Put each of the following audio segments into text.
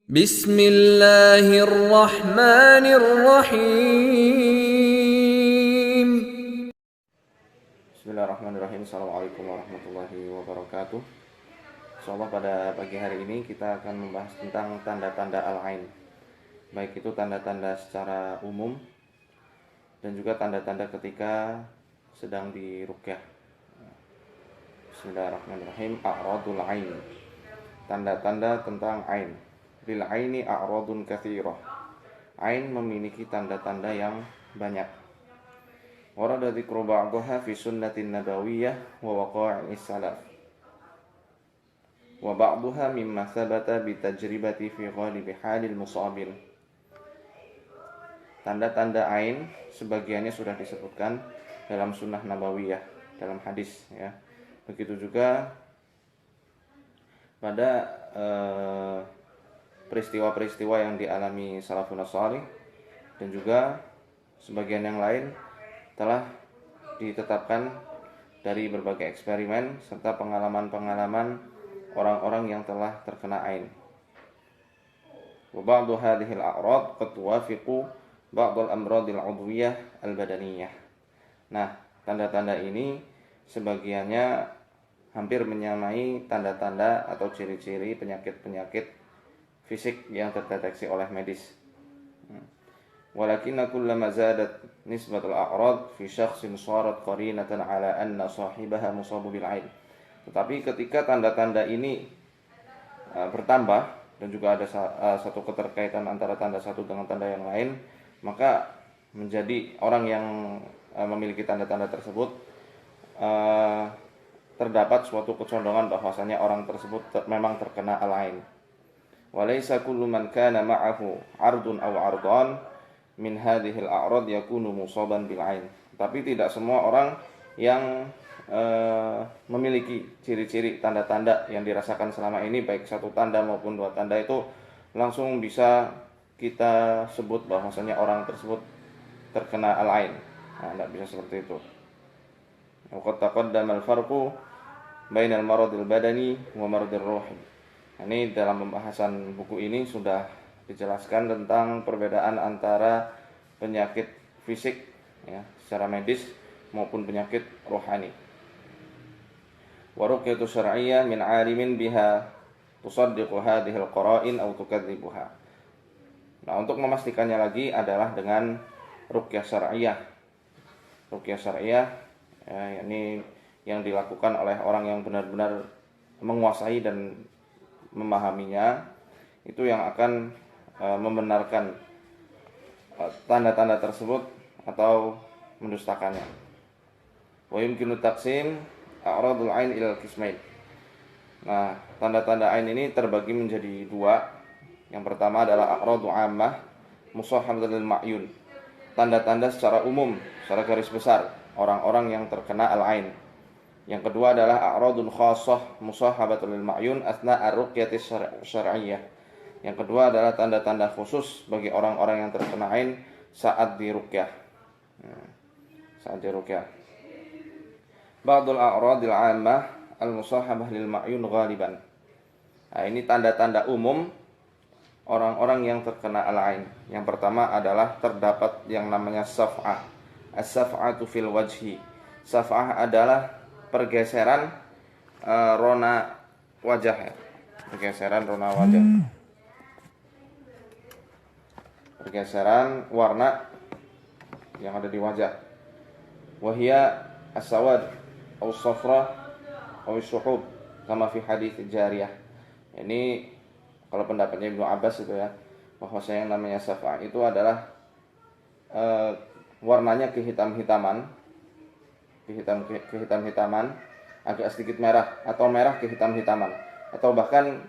Bismillahirrahmanirrahim. Bismillahirrahmanirrahim. Assalamualaikum warahmatullahi wabarakatuh. Insyaallah pada pagi hari ini kita akan membahas tentang tanda-tanda al-ain. Baik itu tanda-tanda secara umum dan juga tanda-tanda ketika sedang diruqyah. Bismillahirrahmanirrahim. A'radul ain. Tanda-tanda tentang ain. Lil aini a'radun katsirah. Ain memiliki tanda-tanda yang banyak. Warada dzikru ba'daha fi sunnatin nabawiyyah wa waqa'is salaf. Wa ba'daha mimma thabata bi tajribati fi ghalibi halil musabil. Tanda-tanda ain sebagiannya sudah disebutkan dalam sunnah nabawiyah, dalam hadis ya. Begitu juga pada peristiwa-peristiwa yang dialami salafun shalih dan juga sebagian yang lain telah ditetapkan dari berbagai eksperimen serta pengalaman-pengalaman orang-orang yang telah terkena ain. Wa ba'du hadhihi al-a'rad qad tuwafiqu ba'd al-amrad al-'udwiyyah al-badaniyah. Nah, tanda-tanda ini sebagiannya hampir menyamai tanda-tanda atau ciri-ciri penyakit-penyakit fisik yang terdeteksi oleh medis. Walakinna kullama zadat nisbatul a'rad fi syakhsin sarat qarinatan ala anna sahibaha musabu bil ain. Tetapi ketika tanda-tanda ini bertambah dan juga ada satu keterkaitan antara tanda satu dengan tanda yang lain, maka menjadi orang yang memiliki tanda-tanda tersebut terdapat suatu kecondongan bahwasanya orang tersebut memang terkena al-ain. Walaysa kullu man kana ma'ahu 'ardun aw 'ardan min hadhihi al-a'rad yakunu musaban bil 'ain. Tapi tidak semua orang yang memiliki ciri-ciri tanda-tanda yang dirasakan selama ini, baik satu tanda maupun dua tanda, itu langsung bisa kita sebut bahwasanya orang tersebut terkena al-ain. Nah, tidak bisa seperti itu. Waqad taqaddama al-farqu bainal maradil badani wa maradil ruhi. Ini dalam pembahasan buku ini sudah dijelaskan tentang perbedaan antara penyakit fisik ya, secara medis maupun penyakit rohani. Wa ruqyatu syar'iyyah min 'alimin biha tusaddiqu hadhihi al-qara'in aw tukadzibuha. Nah, untuk memastikannya lagi adalah dengan ruqyah syar'iyyah. Ruqyah syar'iyyah ya, ini yang dilakukan oleh orang yang benar-benar menguasai dan memahaminya, itu yang akan membenarkan tanda-tanda tersebut atau mendustakannya. Wa yumkinu taqsim a'radul ain ila qismain. Nah, tanda-tanda ain ini terbagi menjadi dua. Yang pertama adalah a'radu 'ammah musahhabatul ma'yun. Tanda-tanda secara umum, secara garis besar orang-orang yang terkena al-ain. Yang kedua adalah a'radun khassah musahhabatul ma'yun asna ar-ruqyati syar'iyyah. Yang kedua adalah tanda-tanda khusus bagi orang-orang yang terkena ain saat diruqyah. Saat diruqyah. Ba'dul a'radil 'ammah al-musahhabah lil ma'yun ghaliban. Nah, ini tanda-tanda umum orang-orang yang terkena al-ain. Yang pertama adalah terdapat yang namanya saf'ah. As-saf'atu fil wajhi. Saf'ah adalah pergeseran rona wajah ya. Pergeseran rona wajah. Pergeseran warna yang ada di wajah. Wahia as-sawad atau safra atau syuhub kama fi hadits jariyah. Ini kalau pendapatnya Ibnu Abbas itu ya, bahwasanya yang namanya saf'ah itu adalah warnanya kehitam-hitaman, kehitam-hitaman, agak sedikit merah atau merah kehitam-hitaman, atau bahkan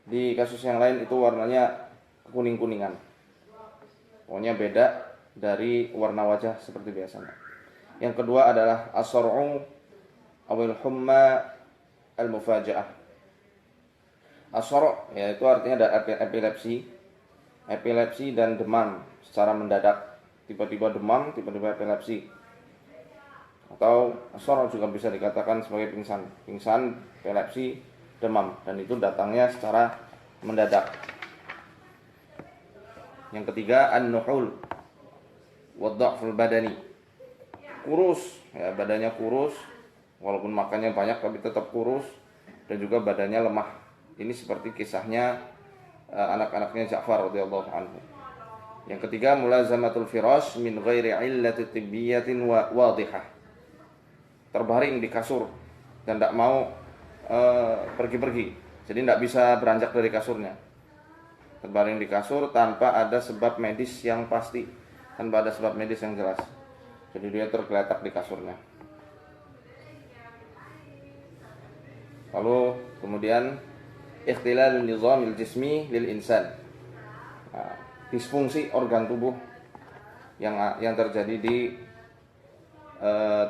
di kasus yang lain itu warnanya kuning-kuningan. Pokoknya beda dari warna wajah seperti biasanya. Yang kedua adalah as-sar'u awil humma al-mufaja'ah. As-sar' yaitu artinya ada epilepsi dan demam secara mendadak. Tiba-tiba demam, tiba-tiba epilepsi. Atau as-sar' juga bisa dikatakan sebagai pingsan, epilepsi, demam, dan itu datangnya secara mendadak. Yang ketiga an-nuhul wa dha'ful badani. Kurus, ya, badannya kurus, walaupun makannya banyak tapi tetap kurus, dan juga badannya lemah. Ini seperti kisahnya anak-anaknya Ja'far radhiyallahu anhu. Yang ketiga mulazamatul firash min ghairi illati tibbiyatin wadihah. Terbaring di kasur dan tidak mau pergi-pergi. Jadi tidak bisa beranjak dari kasurnya. Terbaring di kasur tanpa ada sebab medis yang pasti, tanpa ada sebab medis yang jelas. Jadi dia tergeletak di kasurnya. Lalu kemudian ikhtilalun nizamil jismi lil insan. Nah, disfungsi organ tubuh yang terjadi di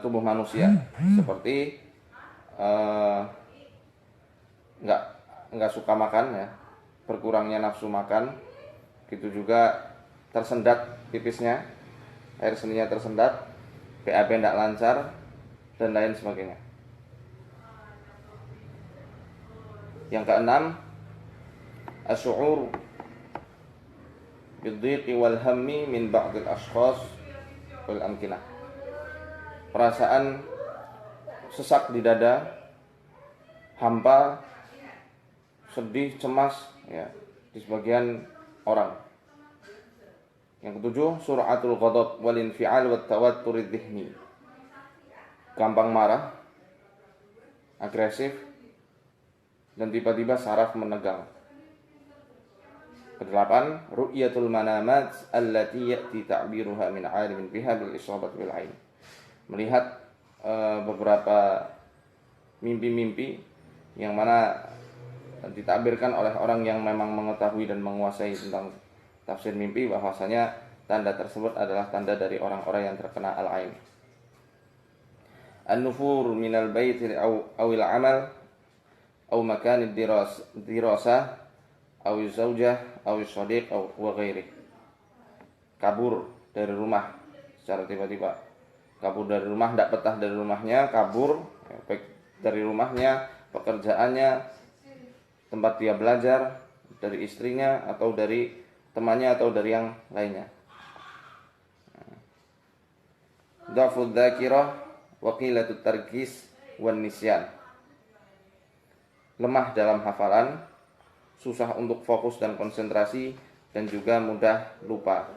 tubuh manusia, seperti nggak suka makan, ya, berkurangnya nafsu makan, gitu juga tersendat pipisnya, air seninya tersendat, BAB tidak lancar, dan lain sebagainya. Yang keenam, asy'ur bidhiqi wal hammi min ba'dil ashkhas wal amkinah. Perasaan sesak di dada, hampa, sedih, cemas, ya, di sebagian orang. Yang ketujuh, sur'atul ghadab wal infi'al wat tawattur dzihni. Gampang marah, agresif, dan tiba-tiba saraf menegang. Kedelapan, ru'yatul manamat allati ya'ti ta'biruha min 'alimin biha bil isabat bil 'ain. Melihat beberapa mimpi-mimpi yang mana ditakbirkan oleh orang yang memang mengetahui dan menguasai tentang tafsir mimpi, bahwasanya tanda tersebut adalah tanda dari orang-orang yang terkena al-'ain. An-nufur minal bait awil amal aw makan dirasah aw zaujah aw shadiq aw wa ghairi. Kabur dari rumah secara tiba-tiba. Kabur dari rumah, tidak betah dari rumahnya, kabur, ya, baik dari rumahnya, pekerjaannya, tempat dia belajar, dari istrinya atau dari temannya atau dari yang lainnya. Dhafud dzakirah wa qilatut tarkis wan nisyan. Lemah dalam hafalan, susah untuk fokus dan konsentrasi, dan juga mudah lupa.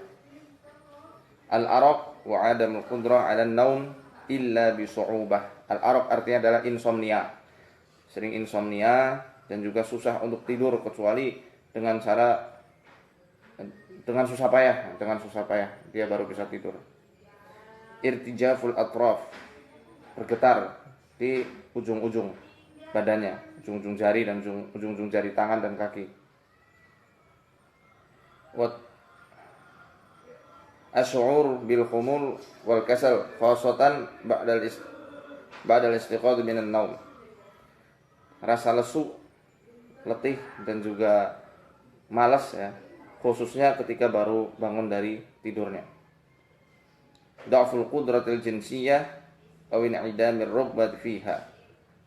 Al-araq wa adamul qudrah 'ala an-naum illa bi su'ubah. Al-araq artinya adalah insomnia. Sering insomnia dan juga susah untuk tidur kecuali dengan susah payah dia baru bisa tidur. Irtijaful atraf, bergetar di ujung-ujung badannya, ujung-ujung jari dan ujung-ujung jari tangan dan kaki. Asy'ur bil khumul wal kasal khasatan ba'dal istiqadh minan naum. Rasa lesu, letih, dan juga malas, ya, khususnya ketika baru bangun dari tidurnya. Dha'ful qudratil jinsiyah aw in'idamir rughbati fiha.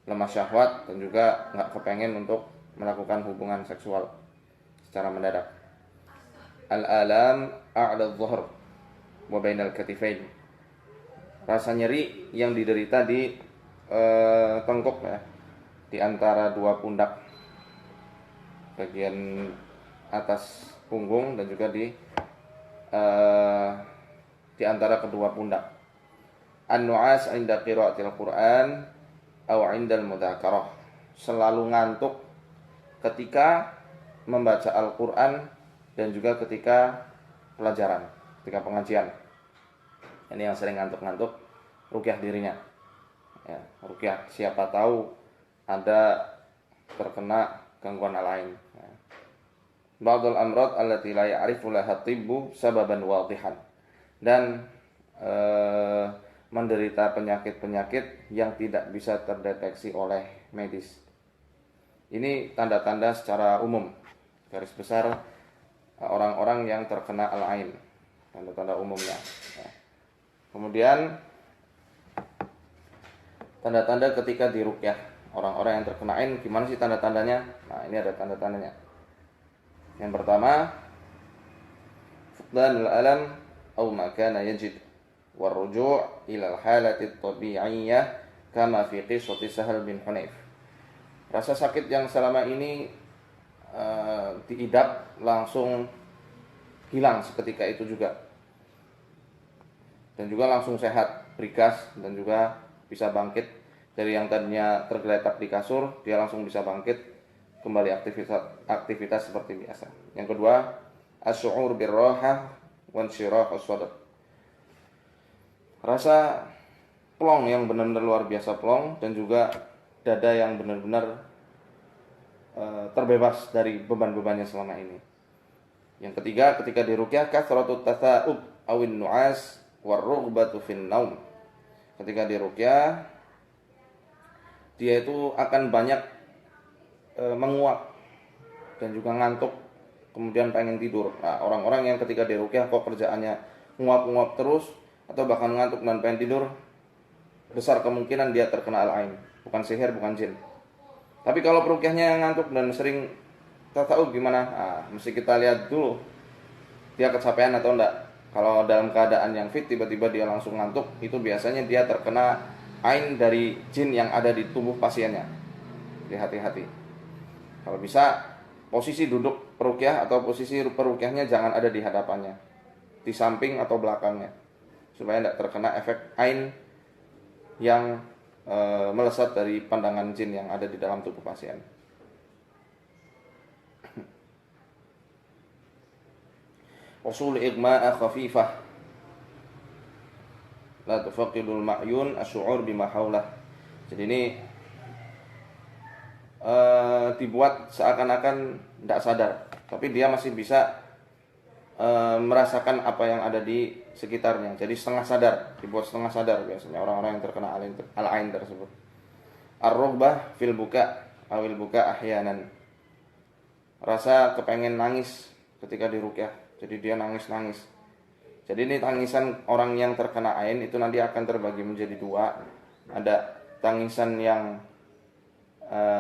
Lemah syahwat dan juga enggak kepengen untuk melakukan hubungan seksual secara mendadak. Al-alam a'la adh-dhahr wa bainal katifain. Rasa nyeri yang diderita di tengkuk, ya, di antara dua pundak, bagian atas punggung dan juga di antara kedua pundak. An-nu'as 'inda qira'atil Qur'an aw 'indal mudzakarah. Selalu ngantuk ketika membaca Al-Qur'an dan juga ketika pelajaran, ketika pengajian. Ini yang sering ngantuk-ngantuk, ruqyah dirinya. Ya, ruqyah, siapa tahu ada terkena gangguan lain. Ya. Ba'dul amrad allati la ya'rifu laha tibbu sababan wadihan. Dan menderita penyakit-penyakit yang tidak bisa terdeteksi oleh medis. Ini tanda-tanda secara umum, garis besar orang-orang yang terkena al-ain, tanda-tanda umumnya. Ya. Kemudian tanda-tanda ketika diruqyah, orang-orang yang terkena ain, gimana sih tanda-tandanya? Nah, ini ada tanda-tandanya. Yang pertama, فقدان الألم أو ما كان يجد والرجوع إلى الحالة الطبيعية كما في قصة سهل bin Hunayf. Rasa sakit yang selama ini diidap langsung hilang seketika itu juga, dan juga langsung sehat, berikas, dan juga bisa bangkit dari yang tadinya tergeletak di kasur, dia langsung bisa bangkit kembali aktivitas seperti biasa. Yang kedua, asy'ur birrahah wa insyirah as-sadr. Rasa plong yang benar-benar luar biasa plong, dan juga dada yang benar-benar terbebas dari beban-bebannya selama ini. Yang ketiga, ketika diruqyah kathratut tatha'ub awin nu'as warrughbatu fin naum. Ketika diruqyah, dia itu akan banyak menguap dan juga ngantuk, kemudian pengen tidur. Nah, orang-orang yang ketika diruqyah kok kerjaannya nguap-nguap terus atau bahkan ngantuk dan pengen tidur, besar kemungkinan dia terkena al-ain, bukan sihir, bukan jin. Tapi kalau peruqyahnya ngantuk dan sering tahu gimana? Nah, mesti kita lihat dulu dia kecapean atau enggak. Kalau dalam keadaan yang fit tiba-tiba dia langsung ngantuk, itu biasanya dia terkena ain dari jin yang ada di tubuh pasiennya. Jadi hati-hati. Kalau bisa posisi duduk peruqyah atau posisi peruqyahnya jangan ada di hadapannya, di samping atau belakangnya, supaya tidak terkena efek ain yang melesat dari pandangan jin yang ada di dalam tubuh pasien. Usul igma'a khafifah la tufaqidul ma'yun asy'ur bima haulah. Jadi ini dibuat seakan-akan tidak sadar, tapi dia masih bisa merasakan apa yang ada di sekitarnya. Jadi setengah sadar, dibuat setengah sadar biasanya orang-orang yang terkena al-ain tersebut. Ar-rughbah fil buka awil buka ahyanan. Rasa kepengen nangis ketika diruqyah. Jadi dia nangis-nangis. Jadi ini tangisan orang yang terkena ain itu nanti akan terbagi menjadi dua. Ada tangisan yang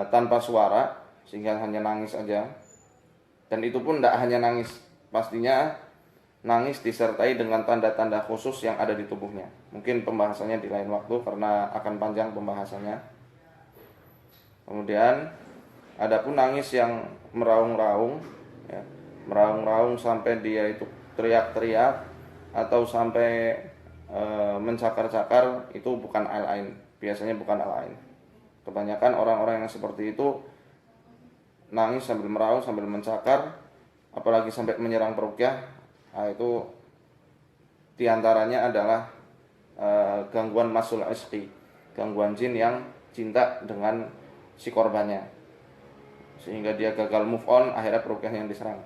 tanpa suara sehingga hanya nangis aja. Dan itu pun tidak hanya nangis, pastinya nangis disertai dengan tanda-tanda khusus yang ada di tubuhnya. Mungkin pembahasannya di lain waktu karena akan panjang pembahasannya. Kemudian ada pun nangis yang meraung-raung, ya, meraung-raung sampai dia itu teriak-teriak atau sampai mencakar-cakar, itu bukan al-ain, biasanya bukan al-ain. Kebanyakan orang-orang yang seperti itu nangis sambil meraung, sambil mencakar, apalagi sampai menyerang peruqyah, nah itu diantaranya adalah gangguan masul isqi, gangguan jin yang cinta dengan si korbannya, sehingga dia gagal move on, akhirnya peruqyahnya yang diserang.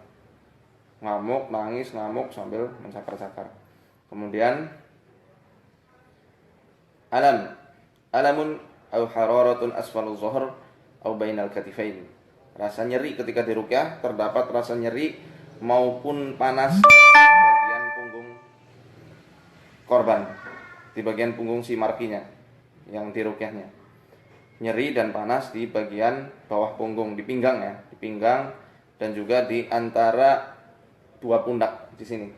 Ngamuk, nangis, ngamuk sambil mencakar-cakar. Kemudian alamun au hararatun asfalul zuhr au bainal katifain. Rasa nyeri ketika diruqyah, terdapat rasa nyeri maupun panas di bagian punggung korban, di bagian punggung si markinya yang diruqyahnya. Nyeri dan panas di bagian bawah punggung, di pinggang ya, di pinggang dan juga di antara dua pundak di sini,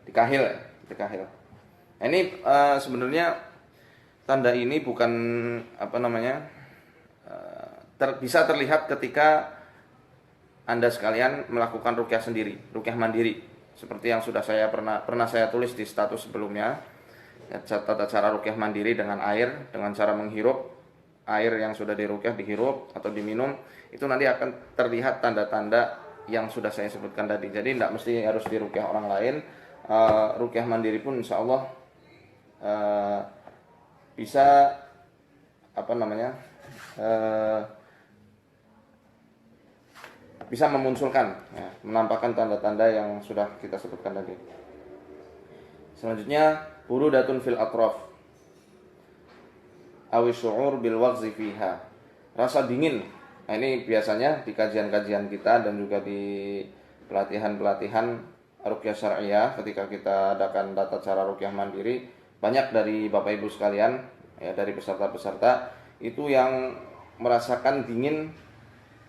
di kahil ya, di kahil. Nah, ini sebenarnya tanda ini bukan bisa terlihat ketika Anda sekalian melakukan ruqyah sendiri, ruqyah mandiri, seperti yang sudah saya pernah saya tulis di status sebelumnya. Tata cara ruqyah mandiri dengan air, dengan cara menghirup air yang sudah diruqyah, dihirup atau diminum, itu nanti akan terlihat tanda-tanda yang sudah saya sebutkan tadi. Jadi tidak mesti harus diruqyah orang lain. Ruqyah mandiri pun insya Allah bisa bisa memunculkan, ya, menampakkan tanda-tanda yang sudah kita sebutkan tadi. Selanjutnya, burudatun fil atraf awi syu'ur bil waghzi fiha. Rasa dingin. Nah, ini biasanya di kajian-kajian kita dan juga di pelatihan-pelatihan ruqyah syar'iyah, ketika kita adakan tata cara ruqyah mandiri, banyak dari Bapak Ibu sekalian, ya, dari peserta-peserta itu yang merasakan dingin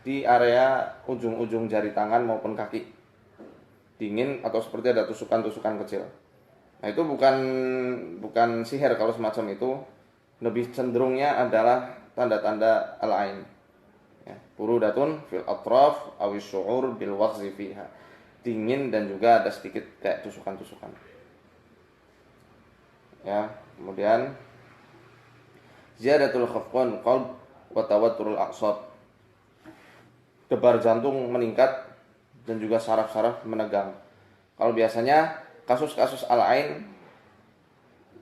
di area ujung-ujung jari tangan maupun kaki. dingin atau seperti ada tusukan-tusukan kecil. Nah, itu bukan sihir kalau semacam itu, lebih cenderungnya adalah tanda-tanda al-ain. Ya, burudatun fil atraf awis syu'ur bil waqzi fiha. Dingin dan juga ada sedikit kayak tusukan-tusukan. Ya, kemudian ziyadatul khafqan qalb wa tawatturul a'sab. Debar jantung meningkat dan juga saraf-saraf menegang. Kalau biasanya kasus-kasus al-ain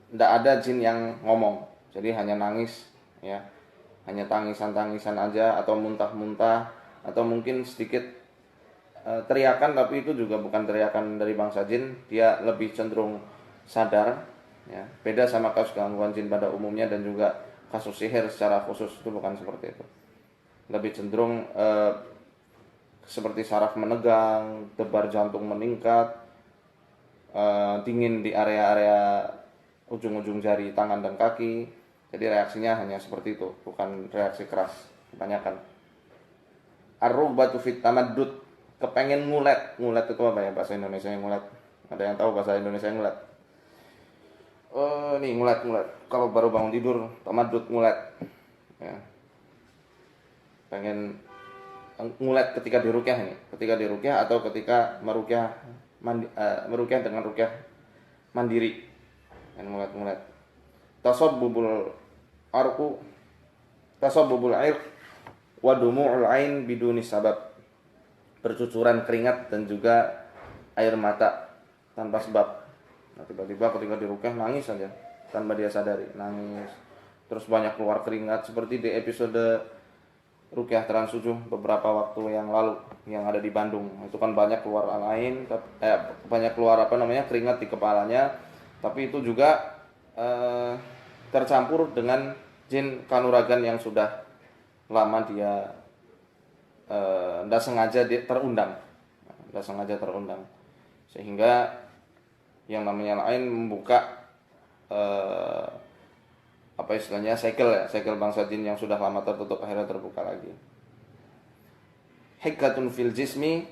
tidak ada jin yang ngomong, jadi hanya nangis, ya, hanya tangisan-tangisan aja atau muntah-muntah atau mungkin sedikit teriakan, tapi itu juga bukan teriakan dari bangsa jin, dia lebih cenderung sadar, ya. Beda sama kasus gangguan jin pada umumnya dan juga kasus sihir secara khusus itu bukan seperti itu. Lebih cenderung seperti saraf menegang, debar jantung meningkat, dingin di area-area ujung-ujung jari tangan dan kaki. Jadi reaksinya hanya seperti itu, bukan reaksi keras kebanyakan. Ar-rughbatu fit tamaddud, kepengen ngulet. Ngulet itu apa ya bahasa Indonesia yang ngulet? Ada yang tahu bahasa Indonesia yang ngulet? Nih ngulet. Kalau baru bangun tidur, tamaddud ngulet. Ya. Pengen ngulet ketika diruqyah ini, ketika diruqyah atau ketika meruqyah dengan ruqyah mandiri, dan ngulet. Tasabbubul irq wa dumu'ul ain biduni sabab, bercucuran keringat dan juga air mata tanpa sebab. Nah, tiba-tiba ketika diruqyah nangis saja tanpa dia sadari, nangis terus banyak keluar keringat seperti di episode Ruqyah Trans 7 beberapa waktu yang lalu yang ada di Bandung. Itu kan banyak keluar al-ain, banyak keluar keringat di kepalanya, tapi itu juga tercampur dengan jin kanuragan yang sudah lama dia tidak sengaja terundang. Sehingga yang namanya al-ain membuka segel bangsa jin yang sudah lama tertutup akhirnya terbuka lagi. Hikatun fil jismi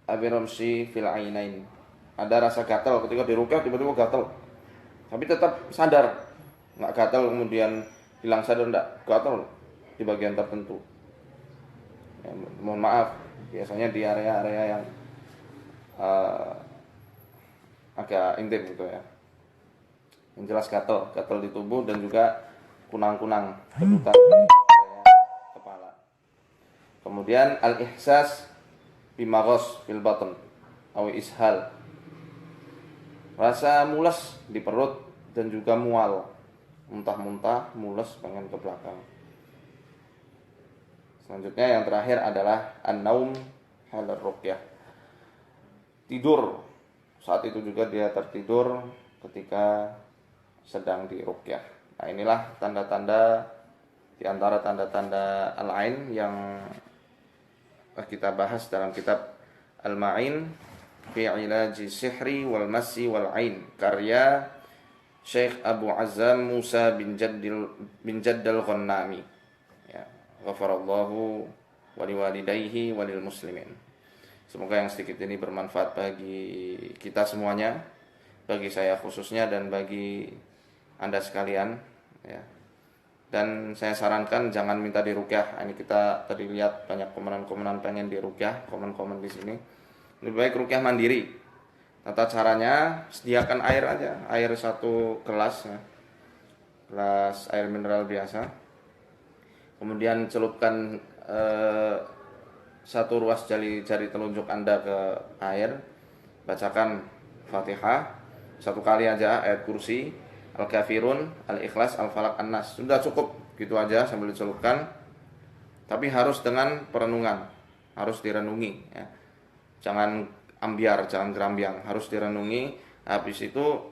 abiramsi fil ainain. Ada rasa gatal ketika diruqyah, tiba-tiba gatal. Tapi tetap sadar. Enggak gatal kemudian hilang sadar, enggak, gatal di bagian tertentu. Ya, mohon maaf, biasanya di area-area yang agak intim gitu ya. Yang jelas gatal di tubuh dan juga kunang-kunang kedutan di kepala. Kemudian al-ihsas bimaghas fil batn atau ishal, rasa mules di perut dan juga mual, muntah-muntah, mules, pengen ke belakang. Selanjutnya yang terakhir adalah an-naum halar ruqyah, tidur. Saat itu juga dia tertidur ketika sedang diruqyah. Nah, inilah tanda-tanda di antara tanda-tanda al-ain yang kita bahas dalam kitab Al-Ma'in fi Ilaji Sihri wal Masi wal Ain, karya Syekh Abu Azzam Musa bin Jaddal Ghannami. Ya, ghafarallahu wa liwalidayhi wa lil muslimin. Semoga yang sedikit ini bermanfaat bagi kita semuanya, bagi saya khususnya dan bagi Anda sekalian, ya. Dan saya sarankan jangan minta diruqyah. Ini kita tadi lihat banyak komenan-komenan pengen diruqyah, komen-komen di sini. Lebih baik ruqyah mandiri. Tata caranya sediakan air aja, air 1 gelas, ya. Gelas air mineral biasa. Kemudian celupkan 1 ruas jari telunjuk Anda ke air. Bacakan Fatihah 1 kali aja, ayat kursi, Al-Kafirun, Al-Ikhlas, Al-Falaq, An-Nas. Sudah cukup gitu aja sambil dicelupkan. Tapi harus dengan perenungan, harus direnungi, ya. Jangan ambiar, jangan gerambiang, harus direnungi. Habis itu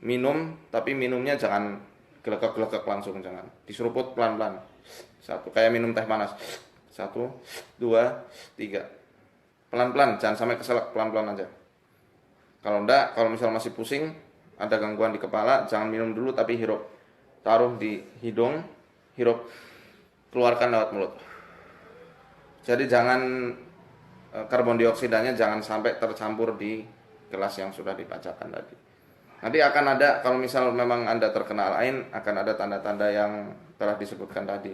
minum, tapi minumnya jangan gelegek-gelegek langsung, jangan. Diseruput pelan-pelan. 1, kayak minum teh panas. 1, 2, 3. Pelan-pelan, jangan sampai keselak, pelan-pelan aja. Kalau misal masih pusing, ada gangguan di kepala, jangan minum dulu tapi hirup. Taruh di hidung, hirup, keluarkan lewat mulut. Jadi jangan karbon dioksidanya jangan sampai tercampur di gelas yang sudah dibacakan tadi. Nanti akan ada, kalau misal memang Anda terkena al-ain, akan ada tanda-tanda yang telah disebutkan tadi.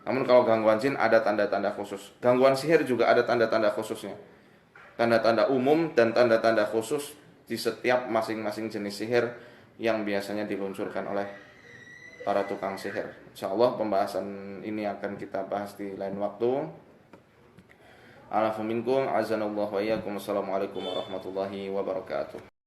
Namun kalau gangguan jin ada tanda-tanda khusus. Gangguan sihir juga ada tanda-tanda khususnya. Tanda-tanda umum dan tanda-tanda khusus di setiap masing-masing jenis sihir yang biasanya diluncurkan oleh para tukang sihir. Insyaallah pembahasan ini akan kita bahas di lain waktu. Alafu minkum azanallahu wa iyyakum. Assalamualaikum warahmatullahi wabarakatuh.